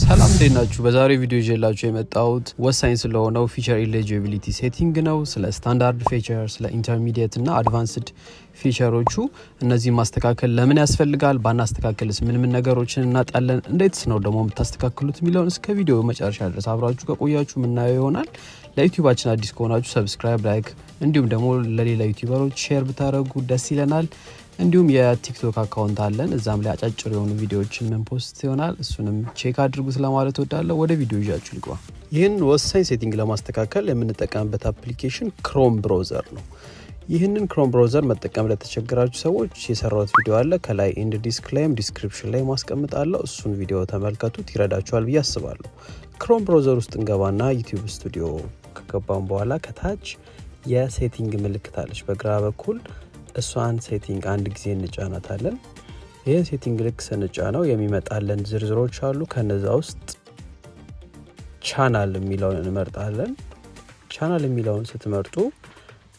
ሰላም እንደናችሁ በዛሬው ቪዲዮ ይዤላችሁ የመጣሁት ወሳኝ ስለሆነው ፊቸር eligibility ሴቲንግ ነው። ስለ ስታንዳርድ ፊቸር፣ ስለ ኢንተርሚዲየት እና አድቫንስድ ፊቸሮቹ እነዚህ ማስተካከል ለምን ያስፈልጋል፣ ባናስተካከልስ ምን ነገሮችን እናጣለን፣ እንዴትስ ነው ደግሞ የምታስተካክሉት የሚለውን እስከ ቪዲዮ መጨረሻ ድረስ አብራችሁ ከቆያችሁ ምናየው ይሆናል። ለዩቱባችን አዲስ ከሆናችሁ ሰብስክራይብ፣ ላይክ እንዲሁም ደግሞ ለሌላ ዩቲዩበሮች ሼር ብታደርጉ ደስ ይለናል። እንዲሁም የቲክቶክ አካውንት አለን፣ እዛም ላይ አጫጭር የሆኑ ቪዲዮዎችን ምን ፖስት ይሆናል፣ እሱንም ቼክ አድርጉ ስለማለት ወዳለሁ። ወደ ቪዲዮ ይዣችሁ ልግባ። ይህን ወሳኝ ሴቲንግ ለማስተካከል የምንጠቀምበት አፕሊኬሽን ክሮም ብራውዘር ነው። ይህንን ክሮም ብራውዘር መጠቀም ለተቸገራችሁ ሰዎች የሰራሁት ቪዲዮ አለ፣ ከላይ ኢንድ ዲስክላይም ዲስክሪፕሽን ላይ ማስቀምጣለሁ። እሱን ቪዲዮ ተመልከቱት፣ ይረዳችኋል ብዬ አስባለሁ። ክሮም ብራውዘር ውስጥ እንገባና ዩቱዩብ ስቱዲዮ ከገባን በኋላ ከታች የሴቲንግ ምልክት አለች በግራ በኩል፣ እሷን ሴቲንግ አንድ ጊዜ እንጫናታለን። ይህን ሴቲንግ ልክ ስንጫነው የሚመጣለን ዝርዝሮች አሉ። ከነዛ ውስጥ ቻናል የሚለውን እንመርጣለን። ቻናል የሚለውን ስትመርጡ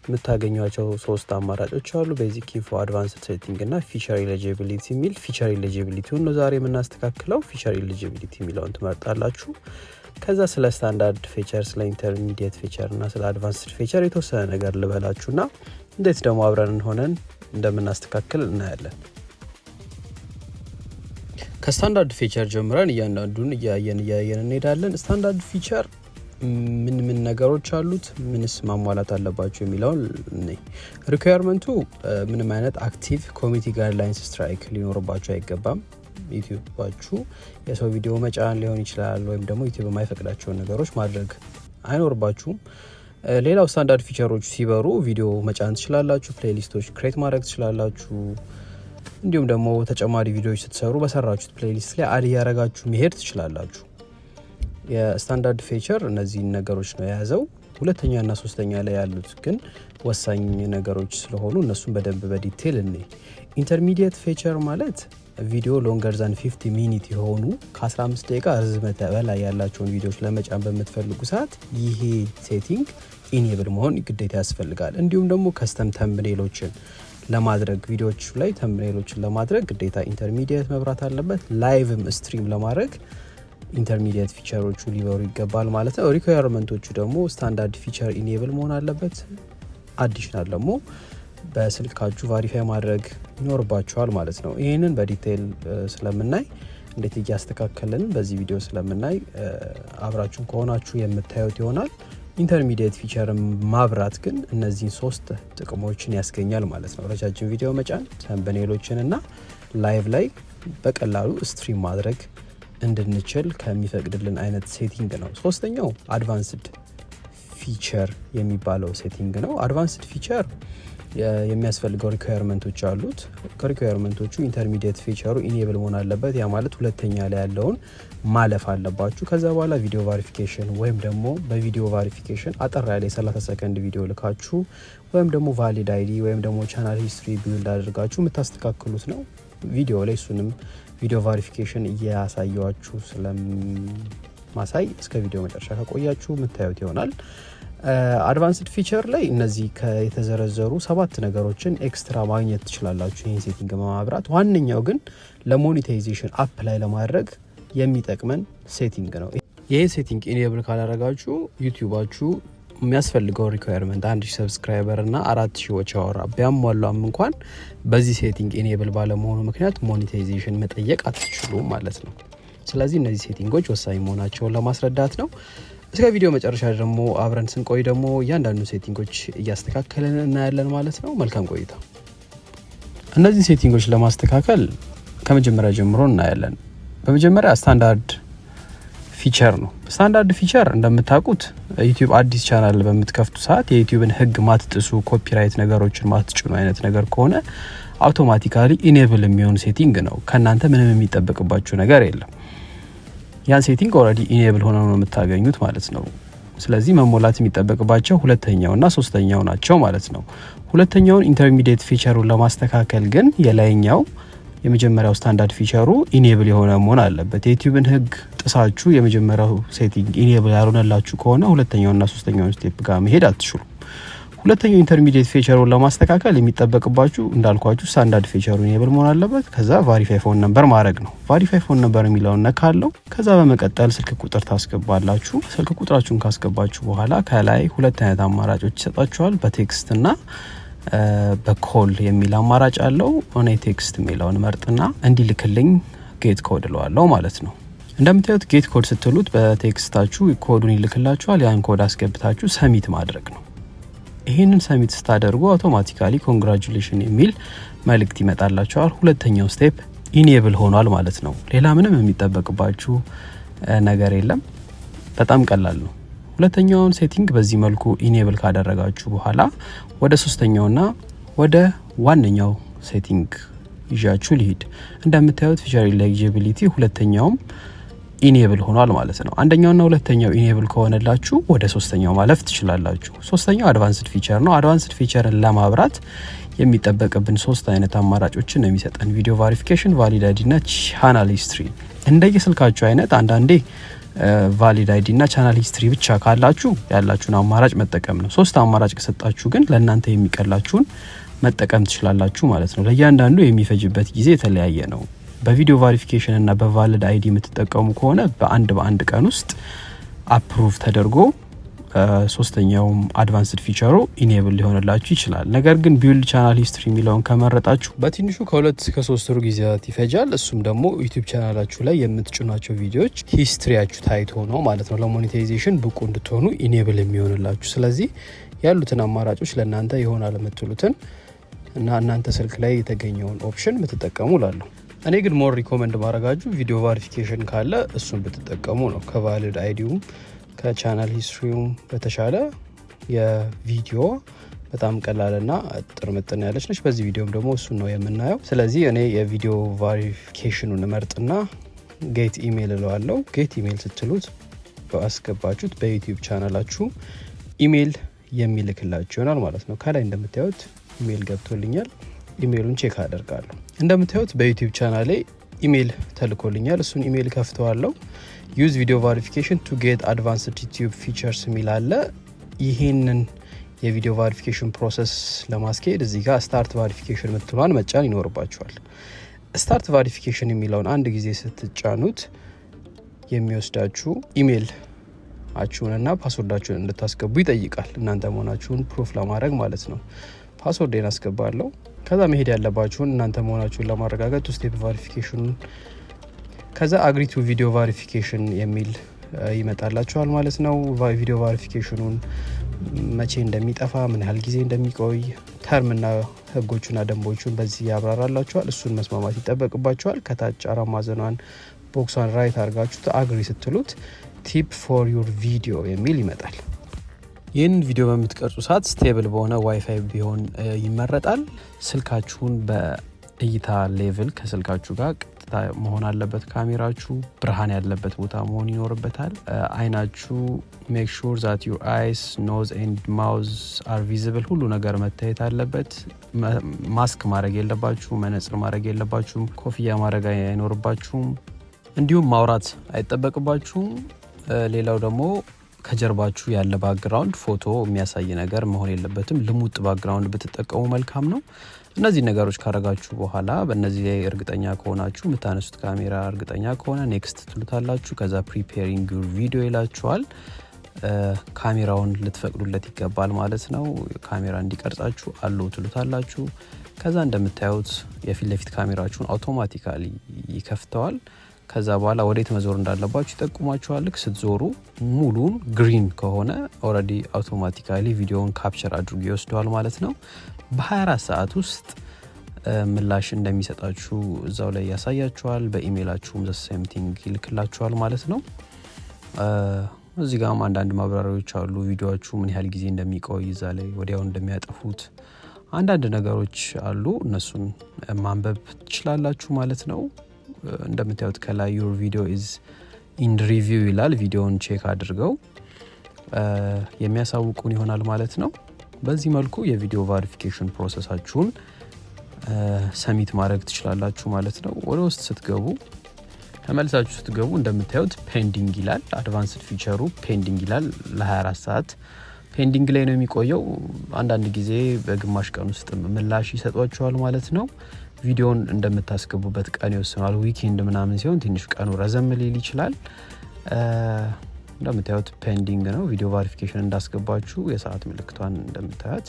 የምታገኟቸው ሶስት አማራጮች አሉ፣ ቤዚክ ኢንፎ፣ አድቫንስድ ሴቲንግ እና ፊቸር eligibility የሚል። ፊቸር eligibility ነው ዛሬ የምናስተካክለው። ፊቸር eligibility የሚለውን ትመርጣላችሁ። ከዛ ስለ ስታንዳርድ ፊቸር፣ ስለ ኢንተርሚዲየት ፊቸር እና ስለ አድቫንስድ ፊቸር የተወሰነ ነገር ልበላችሁና እንዴት ደግሞ አብረን ሆነን እንደምናስተካክል እናያለን። ከስታንዳርድ ፊቸር ጀምረን እያንዳንዱን እያየን እንሄዳለን። ስታንዳርድ ፊቸር ምን ነገሮች አሉት፣ ምንስ ማሟላት አለባቸው የሚለውን ሪኳየርመንቱ ምንም አይነት አክቲቭ ኮሚኒቲ ጋይድላይንስ ስትራይክ ሊኖርባቸው አይገባም። ዩቱባችሁ የሰው ቪዲዮ መጫን ሊሆን ይችላል፣ ወይም ደግሞ ዩቱብ የማይፈቅዳቸውን ነገሮች ማድረግ አይኖርባችሁም። ሌላው ስታንዳርድ ፊቸሮቹ ሲበሩ ቪዲዮ መጫን ትችላላችሁ፣ ፕሌሊስቶች ክሬት ማድረግ ትችላላችሁ። እንዲሁም ደግሞ ተጨማሪ ቪዲዮዎች ስትሰሩ በሰራችሁት ፕሌሊስት ላይ አድ ያረጋችሁ መሄድ ትችላላችሁ። የስታንዳርድ ፊቸር እነዚህን ነገሮች ነው የያዘው። ሁለተኛ እና ሶስተኛ ላይ ያሉት ግን ወሳኝ ነገሮች ስለሆኑ እነሱን በደንብ በዲቴል እንይ። ኢንተርሚዲየት ፊቸር ማለት ቪዲዮ ሎንገር ዛን 50 ሚኒት የሆኑ ከ15 ደቂቃ ርዝመት በላይ ያላቸውን ቪዲዮዎች ለመጫን በምትፈልጉ ሰዓት ይሄ ሴቲንግ ኢኔብል መሆን ግዴታ ያስፈልጋል። እንዲሁም ደግሞ ከስተም ተምብኔሎችን ለማድረግ ቪዲዮዎች ላይ ተምብኔሎችን ለማድረግ ግዴታ ኢንተርሚዲየት መብራት አለበት። ላይቭም ስትሪም ለማድረግ ኢንተርሚዲየት ፊቸሮቹ ሊበሩ ይገባል ማለት ነው። ሪኳየርመንቶቹ ደግሞ ስታንዳርድ ፊቸር ኢኔብል መሆን አለበት። አዲሽናል ደግሞ በስልካችሁ ቫሪፋይ ማድረግ ይኖርባችኋል ማለት ነው። ይህንን በዲቴይል ስለምናይ እንዴት እያስተካከልን በዚህ ቪዲዮ ስለምናይ አብራችሁን ከሆናችሁ የምታዩት ይሆናል። ኢንተርሚዲየት ፊቸር ማብራት ግን እነዚህን ሶስት ጥቅሞችን ያስገኛል ማለት ነው። ረጃጅም ቪዲዮ መጫን፣ ተምብኔሎችን እና ላይቭ ላይ በቀላሉ ስትሪም ማድረግ እንድንችል ከሚፈቅድልን አይነት ሴቲንግ ነው። ሶስተኛው አድቫንስድ ፊቸር የሚባለው ሴቲንግ ነው። አድቫንስድ ፊቸር የሚያስፈልገው ሪኳየርመንቶች አሉት። ከሪኳየርመንቶቹ ኢንተርሚዲየት ፊቸሩ ኢኔብል መሆን አለበት። ያ ማለት ሁለተኛ ላይ ያለውን ማለፍ አለባችሁ። ከዛ በኋላ ቪዲዮ ቫሪፊኬሽን ወይም ደግሞ በቪዲዮ ቫሪፊኬሽን አጠር ያለ 30 ሰከንድ ቪዲዮ ልካችሁ ወይም ደግሞ ቫሊድ አይዲ ወይም ደግሞ ቻናል ሂስትሪ ቢልድ አድርጋችሁ የምታስተካክሉት ነው። ቪዲዮ ላይ እሱንም ቪዲዮ ቫሪፊኬሽን እያሳያችሁ ስለማሳይ እስከ ቪዲዮ መጨረሻ ከቆያችሁ የምታዩት ይሆናል። አድቫንስድ ፊቸር ላይ እነዚህ የተዘረዘሩ 7 ነገሮችን ኤክስትራ ማግኘት ትችላላችሁ ይህን ሴቲንግ በማብራት። ዋነኛው ግን ለሞኒታይዜሽን አፕ ላይ ለማድረግ የሚጠቅመን ሴቲንግ ነው። ይህ ሴቲንግ ኢኔብል ካላረጋችሁ ዩቱባችሁ የሚያስፈልገው ሪኳየርመንት 1000 ሰብስክራይበር እና 4000 ዎች አወራ ቢያሟላም እንኳን በዚህ ሴቲንግ ኢኔብል ባለመሆኑ ምክንያት ሞኒታይዜሽን መጠየቅ አትችሉም ማለት ነው። ስለዚህ እነዚህ ሴቲንጎች ወሳኝ መሆናቸውን ለማስረዳት ነው። እስከ ቪዲዮ መጨረሻ ደግሞ አብረን ስንቆይ ደግሞ እያንዳንዱ ሴቲንጎች እያስተካከልን እናያለን ማለት ነው። መልካም ቆይታ። እነዚህ ሴቲንጎች ለማስተካከል ከመጀመሪያ ጀምሮ እናያለን። በመጀመሪያ ስታንዳርድ ፊቸር ነው። ስታንዳርድ ፊቸር እንደምታውቁት ዩቱብ አዲስ ቻናል በምትከፍቱ ሰዓት የዩቱብን ሕግ ማትጥሱ ኮፒራይት ነገሮችን ማትጭኑ አይነት ነገር ከሆነ አውቶማቲካሊ ኢኔብል የሚሆን ሴቲንግ ነው። ከናንተ ምንም የሚጠበቅባችሁ ነገር የለም። ያን ሴቲንግ ኦልሬዲ ኢኔብል ሆኖ ነው የምታገኙት ማለት ነው። ስለዚህ መሞላት የሚጠበቅባቸው ሁለተኛውና ሶስተኛው ናቸው ማለት ነው። ሁለተኛውን ኢንተርሚዲየት ፊቸሩን ለማስተካከል ግን የላይኛው የመጀመሪያው ስታንዳርድ ፊቸሩ ኢኔብል የሆነ መሆን አለበት። የዩቲዩብን ሕግ ጥሳችሁ የመጀመሪያው ሴቲንግ ኢኔብል ያልሆነላችሁ ከሆነ ሁለተኛውና ሶስተኛውን ስቴፕ ጋር መሄድ አትችሉም። ሁለተኛው ኢንተርሚዲየት ፊቸሩን ለማስተካከል የሚጠበቅባችሁ እንዳልኳችሁ ስታንዳርድ ፊቸሩን ኢኔብል መሆን አለበት። ከዛ ቫሪፋይ ፎን ነምበር ማድረግ ነው። ቫሪፋይ ፎን ነምበር የሚለውን ነካለው። ከዛ በመቀጠል ስልክ ቁጥር ታስገባላችሁ። ስልክ ቁጥራችሁን ካስገባችሁ በኋላ ከላይ ሁለት አይነት አማራጮች ይሰጣችኋል። በቴክስትና በኮል የሚል አማራጭ አለው። እኔ ቴክስት የሚለውን መርጥና እንዲልክልኝ ጌት ኮድ እለዋለሁ ማለት ነው። እንደምታዩት ጌት ኮድ ስትሉት በቴክስታችሁ ኮዱን ይልክላችኋል። ያን ኮድ አስገብታችሁ ሰሚት ማድረግ ነው። ይሄንን ሰሚት ስታደርጉ አውቶማቲካሊ ኮንግራቹሌሽን የሚል መልእክት ይመጣላችኋል። ሁለተኛው ስቴፕ ኢኔብል ሆኗል ማለት ነው። ሌላ ምንም የሚጠበቅባችሁ ነገር የለም። በጣም ቀላል ነው። ሁለተኛውን ሴቲንግ በዚህ መልኩ ኢኔብል ካደረጋችሁ በኋላ ወደ ሶስተኛውና ወደ ዋነኛው ሴቲንግ ይዣችሁ ልሂድ። እንደምታዩት ፊቸር eligibility ሁለተኛውም ኢኔብል ሆኗል ማለት ነው። አንደኛውና ሁለተኛው ኢኔብል ከሆነላችሁ ወደ ሶስተኛው ማለፍ ትችላላችሁ። ሶስተኛው አድቫንስድ ፊቸር ነው። አድቫንስድ ፊቸርን ለማብራት የሚጠበቅብን ሶስት አይነት አማራጮችን ነው የሚሰጠን። ቪዲዮ ቫሪፊኬሽን፣ ቫሊድ አይዲ እና ቻናል ሂስትሪ። እንደየስልካችሁ አይነት አንዳንዴ ቫሊድ አይዲ እና ቻናል ሂስትሪ ብቻ ካላችሁ ያላችሁን አማራጭ መጠቀም ነው። ሶስት አማራጭ ከሰጣችሁ ግን ለእናንተ የሚቀላችሁን መጠቀም ትችላላችሁ ማለት ነው። ለእያንዳንዱ የሚፈጅበት ጊዜ የተለያየ ነው። በቪዲዮ ቫሪፊኬሽን እና በቫሊድ አይዲ የምትጠቀሙ ከሆነ በአንድ ቀን ውስጥ አፕሩቭ ተደርጎ ሶስተኛውም አድቫንስድ ፊቸሩ ኢኔብል ሊሆንላችሁ ይችላል። ነገር ግን ቢውልድ ቻናል ሂስትሪ የሚለውን ከመረጣችሁ በትንሹ ከ2 እስከ 3 ወር ጊዜያት ይፈጃል። እሱም ደግሞ ዩቱብ ቻናላችሁ ላይ የምትጭኗቸው ቪዲዮዎች ሂስትሪያችሁ ታይቶ ነው ማለት ነው ለሞኔታይዜሽን ብቁ እንድትሆኑ ኢኔብል የሚሆንላችሁ። ስለዚህ ያሉትን አማራጮች ለእናንተ ይሆናል የምትሉትን እና እናንተ ስልክ ላይ የተገኘውን ኦፕሽን ብትጠቀሙ ላለሁ። እኔ ግን ሞር ሪኮመንድ ማድረጋችሁ ቪዲዮ ቫሪፊኬሽን ካለ እሱን ብትጠቀሙ ነው። ከቫሊድ አይዲውም ከቻናል ሂስትሪውም በተሻለ የቪዲዮ በጣም ቀላልና ጥርምጥና ያለች ነች። በዚህ ቪዲዮም ደግሞ እሱን ነው የምናየው። ስለዚህ እኔ የቪዲዮ ቫሪፊኬሽኑን መርጥና ጌት ኢሜይል እለዋለሁ። ጌት ኢሜይል ስትሉት ባስገባችሁት በዩቱብ ቻናላችሁ ኢሜይል የሚልክላችሁ ይሆናል ማለት ነው። ከላይ እንደምታዩት ኢሜይል ገብቶልኛል። ኢሜይሉን ቼክ አደርጋለሁ። እንደምታዩት በዩቱብ ቻናሌ ኢሜይል ተልኮልኛል። እሱን ኢሜይል ከፍተዋለሁ። ዩዝ ቪዲዮ ቫሪፊኬሽን ቱ ጌት አድቫንስድ ዩቱብ ፊቸርስ የሚል አለ። ይሄንን የቪዲዮ ቫሪፊኬሽን ፕሮሰስ ለማስኬድ እዚህ ጋር ስታርት ቫሪፊኬሽን ምትሏን መጫን ይኖርባችኋል። ስታርት ቫሪፊኬሽን የሚለውን አንድ ጊዜ ስትጫኑት የሚወስዳችሁ ኢሜይል አችሁንና ፓስወርዳችሁን እንድታስገቡ ይጠይቃል። እናንተ መሆናችሁን ፕሩፍ ለማድረግ ማለት ነው። ፓስወርዴን አስገባለሁ። ከዛ መሄድ ያለባችሁን እናንተ መሆናችሁን ለማረጋገጥ ቱ ስቴፕ ቫሪፊኬሽኑን ከዛ አግሪ ቱ ቪዲዮ ቫሪፊኬሽን የሚል ይመጣላችኋል ማለት ነው። ቪዲዮ ቫሪፊኬሽኑን መቼ እንደሚጠፋ፣ ምን ያህል ጊዜ እንደሚቆይ፣ ተርምና ህጎቹና ደንቦቹን በዚህ ያብራራላችኋል። እሱን መስማማት ይጠበቅባችኋል። ከታች አራት ማዕዘኗን ቦክሷን ራይት አድርጋችሁ አግሪ ስትሉት ቲፕ ፎር ዩር ቪዲዮ የሚል ይመጣል። ይህን ቪዲዮ በምትቀርጹ ሰዓት ስቴብል በሆነ ዋይፋይ ቢሆን ይመረጣል። ስልካችሁን በእይታ ሌቭል ከስልካችሁ ጋር ቀጥታ መሆን አለበት። ካሜራችሁ ብርሃን ያለበት ቦታ መሆን ይኖርበታል። አይናችሁ ሜክ ሹር ዛት ዩር አይስ ኖዝ ኤንድ ማውዝ አር ቪዚብል፣ ሁሉ ነገር መታየት አለበት። ማስክ ማድረግ የለባችሁ፣ መነጽር ማድረግ የለባችሁም፣ ኮፍያ ማድረግ አይኖርባችሁም፣ እንዲሁም ማውራት አይጠበቅባችሁም። ሌላው ደግሞ ከጀርባችሁ ያለ ባክግራውንድ ፎቶ የሚያሳይ ነገር መሆን የለበትም። ልሙጥ ባክግራውንድ ብትጠቀሙ መልካም ነው። እነዚህ ነገሮች ካረጋችሁ በኋላ በእነዚህ ላይ እርግጠኛ ከሆናችሁ የምታነሱት ካሜራ እርግጠኛ ከሆነ ኔክስት ትሉታላችሁ። ከዛ ፕሪፔሪንግ ዩር ቪዲዮ ይላችኋል። ካሜራውን ልትፈቅዱለት ይገባል ማለት ነው። ካሜራ እንዲቀርጻችሁ አለው ትሉታላችሁ። ከዛ እንደምታዩት የፊት ለፊት ካሜራችሁን አውቶማቲካሊ ይከፍተዋል። ከዛ በኋላ ወዴት መዞር እንዳለባችሁ ይጠቁማችኋል። ልክ ስትዞሩ ሙሉን ግሪን ከሆነ ኦልሬዲ አውቶማቲካሊ ቪዲዮውን ካፕቸር አድርጎ ይወስደዋል ማለት ነው። በ24 ሰዓት ውስጥ ምላሽ እንደሚሰጣችሁ እዛው ላይ ያሳያችኋል። በኢሜይላችሁም ዘ ሴም ቲንግ ይልክላችኋል ማለት ነው። እዚህ ጋርም አንዳንድ ማብራሪያዎች አሉ። ቪዲዮአችሁ ምን ያህል ጊዜ እንደሚቆይ እዛ ላይ ወዲያው እንደሚያጠፉት አንዳንድ ነገሮች አሉ። እነሱን ማንበብ ትችላላችሁ ማለት ነው። እንደምታዩት ከላይ ዩር ቪዲዮ ኢዝ ኢን ሪቪው ይላል። ቪዲዮውን ቼክ አድርገው የሚያሳውቁን ይሆናል ማለት ነው። በዚህ መልኩ የቪዲዮ ቫሪፊኬሽን ፕሮሰሳችሁን ሰሚት ማድረግ ትችላላችሁ ማለት ነው። ወደ ውስጥ ስትገቡ ተመልሳችሁ ስትገቡ እንደምታዩት ፔንዲንግ ይላል። አድቫንስድ ፊቸሩ ፔንዲንግ ይላል ለ24 ሰዓት ፔንዲንግ ላይ ነው የሚቆየው። አንዳንድ ጊዜ በግማሽ ቀን ውስጥ ምላሽ ይሰጧቸዋል ማለት ነው። ቪዲዮን እንደምታስገቡበት ቀን ይወስናል። ዊኬንድ ምናምን ሲሆን ትንሽ ቀኑ ረዘም ሊል ይችላል። እንደምታዩት ፔንዲንግ ነው። ቪዲዮ ቬሪፊኬሽን እንዳስገባችሁ የሰዓት ምልክቷን እንደምታዩት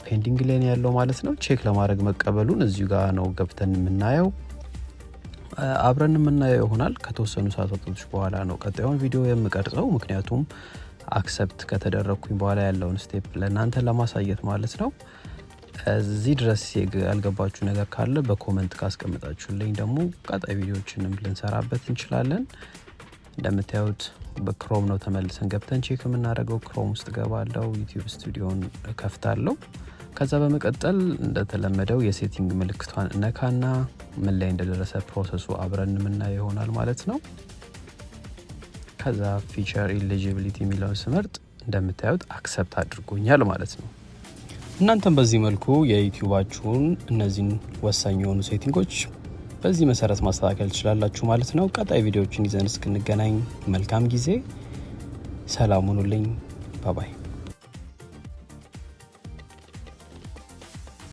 ፔንዲንግ ላይ ነው ያለው ማለት ነው። ቼክ ለማድረግ መቀበሉን እዚሁ ጋር ነው ገብተን የምናየው። አብረን የምናየው ይሆናል። ከተወሰኑ ሰዓታቶች በኋላ ነው ቀጣዩን ቪዲዮ የምቀርጸው፣ ምክንያቱም አክሰፕት ከተደረኩኝ በኋላ ያለውን ስቴፕ ለእናንተ ለማሳየት ማለት ነው። እዚህ ድረስ ያልገባችሁ ነገር ካለ በኮመንት ካስቀምጣችሁልኝ ደግሞ ቀጣይ ቪዲዮዎችንም ልንሰራበት እንችላለን። እንደምታዩት በክሮም ነው ተመልሰን ገብተን ቼክ የምናደርገው። ክሮም ውስጥ ገባለው፣ ዩቱዩብ ስቱዲዮን ከፍታለሁ። ከዛ በመቀጠል እንደተለመደው የሴቲንግ ምልክቷን ነካና ምን ላይ እንደደረሰ ፕሮሰሱ አብረን የምናየው ይሆናል ማለት ነው። ከዛ ፊቸር eligibility የሚለውን ስመርጥ እንደምታዩት አክሰፕት አድርጎኛል ማለት ነው። እናንተም በዚህ መልኩ የዩቱባችሁን እነዚህን ወሳኝ የሆኑ ሴቲንጎች በዚህ መሰረት ማስተካከል ትችላላችሁ ማለት ነው። ቀጣይ ቪዲዮዎችን ይዘን እስክንገናኝ መልካም ጊዜ፣ ሰላም ሁኑልኝ። ባባይ